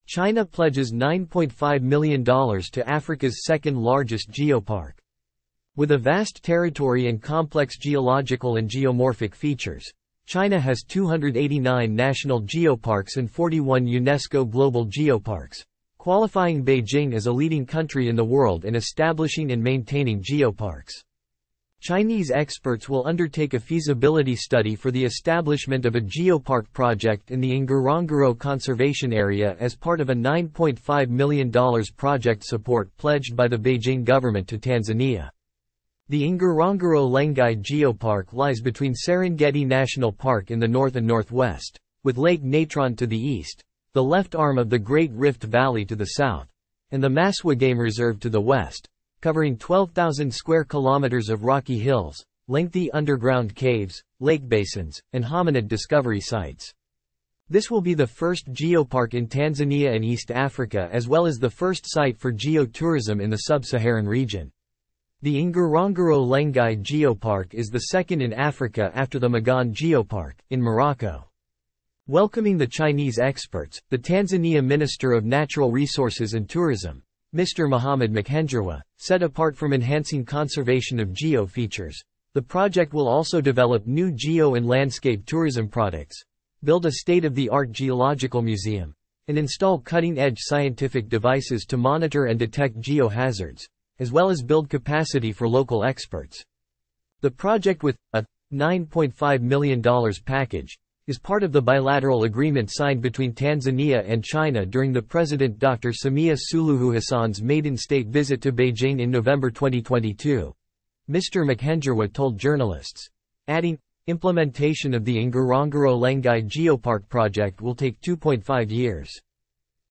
China pledges $9.5 million to Africa's second-largest geopark. With a vast territory and complex geological and geomorphic features, China has 289 national geoparks and 41 UNESCO global geoparks, qualifying Beijing as a leading country in the world in establishing and maintaining geoparks. Chinese experts will undertake a feasibility study for the establishment of a geopark project in the Ngorongoro Conservation Area as part of a $9.5 million project support pledged by the Beijing government to Tanzania. The Ngorongoro Lengai Geopark lies between Serengeti National Park in the north and northwest, with Lake Natron to the east, the left arm of the Great Rift Valley to the south, and the Maswa Game Reserve to the west, covering 12,000 square kilometers of rocky hills, lengthy underground caves, lake basins, and hominid discovery sites. This will be the first geopark in Tanzania and East Africa as well as the first site for geotourism in the sub-Saharan region. The Ngorongoro Lengai Geopark is the second in Africa after the Magan Geopark, in Morocco. Welcoming the Chinese experts, the Tanzania Minister of Natural Resources and Tourism, Mr. Mohamed Mchengerwa, said apart from enhancing conservation of geo features, the project will also develop new geo and landscape tourism products, build a state-of-the-art geological museum, and install cutting-edge scientific devices to monitor and detect geohazards, as well as build capacity for local experts. The project, with a $9.5 million package, is part of the bilateral agreement signed between Tanzania and China during the President Dr. Samia Suluhu Hassan's maiden state visit to Beijing in November 2022. Mr. Mchengerwa told journalists, adding, implementation of the Ngorongoro Lengai Geopark project will take 2.5 years.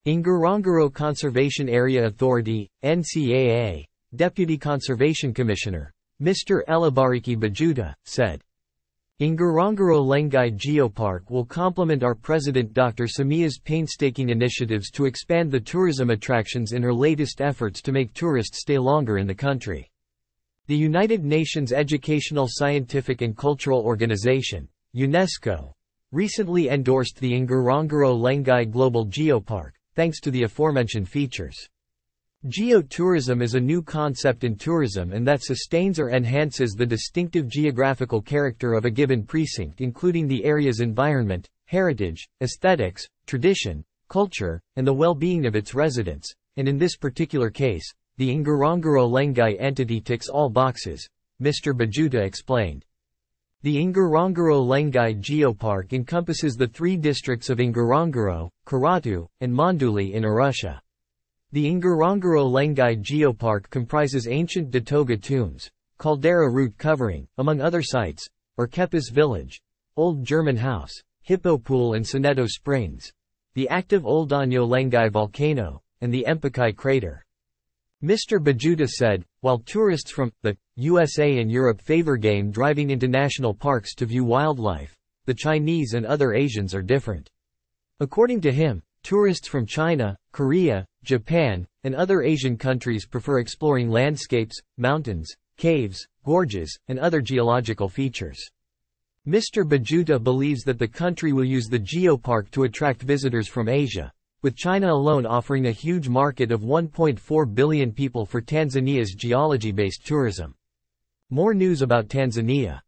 Ngorongoro Conservation Area Authority, NCAA, Deputy Conservation Commissioner, Mr. Elabariki Bajuta, said, Ngorongoro Lengai Geopark will complement our President Dr. Samia's painstaking initiatives to expand the tourism attractions in her latest efforts to make tourists stay longer in the country. The United Nations Educational, Scientific and Cultural Organization, UNESCO, recently endorsed the Ngorongoro Lengai Global Geopark, thanks to the aforementioned features. Geotourism is a new concept in tourism and that sustains or enhances the distinctive geographical character of a given precinct, including the area's environment, heritage, aesthetics, tradition, culture, and the well-being of its residents, and in this particular case, the Ngorongoro Lengai entity ticks all boxes, Mr. Bajuta explained. The Ngorongoro Lengai Geopark encompasses the three districts of Ngorongoro, Karatu, and Monduli in Arusha. The Ngorongoro Lengai Geopark comprises ancient Datoga tombs, caldera root covering, among other sites, Orkepas Village, Old German House, Hippo Pool and Soneto Springs, the active Oldanyo Lengai volcano, and the Empukai crater. Mr. Bajuta said, while tourists from the USA and Europe favor game driving into national parks to view wildlife, the Chinese and other Asians are different. According to him, tourists from China, Korea, Japan, and other Asian countries prefer exploring landscapes, mountains, caves, gorges, and other geological features. Mr. Bajuta believes that the country will use the geopark to attract visitors from Asia, with China alone offering a huge market of 1.4 billion people for Tanzania's geology-based tourism. More news about Tanzania.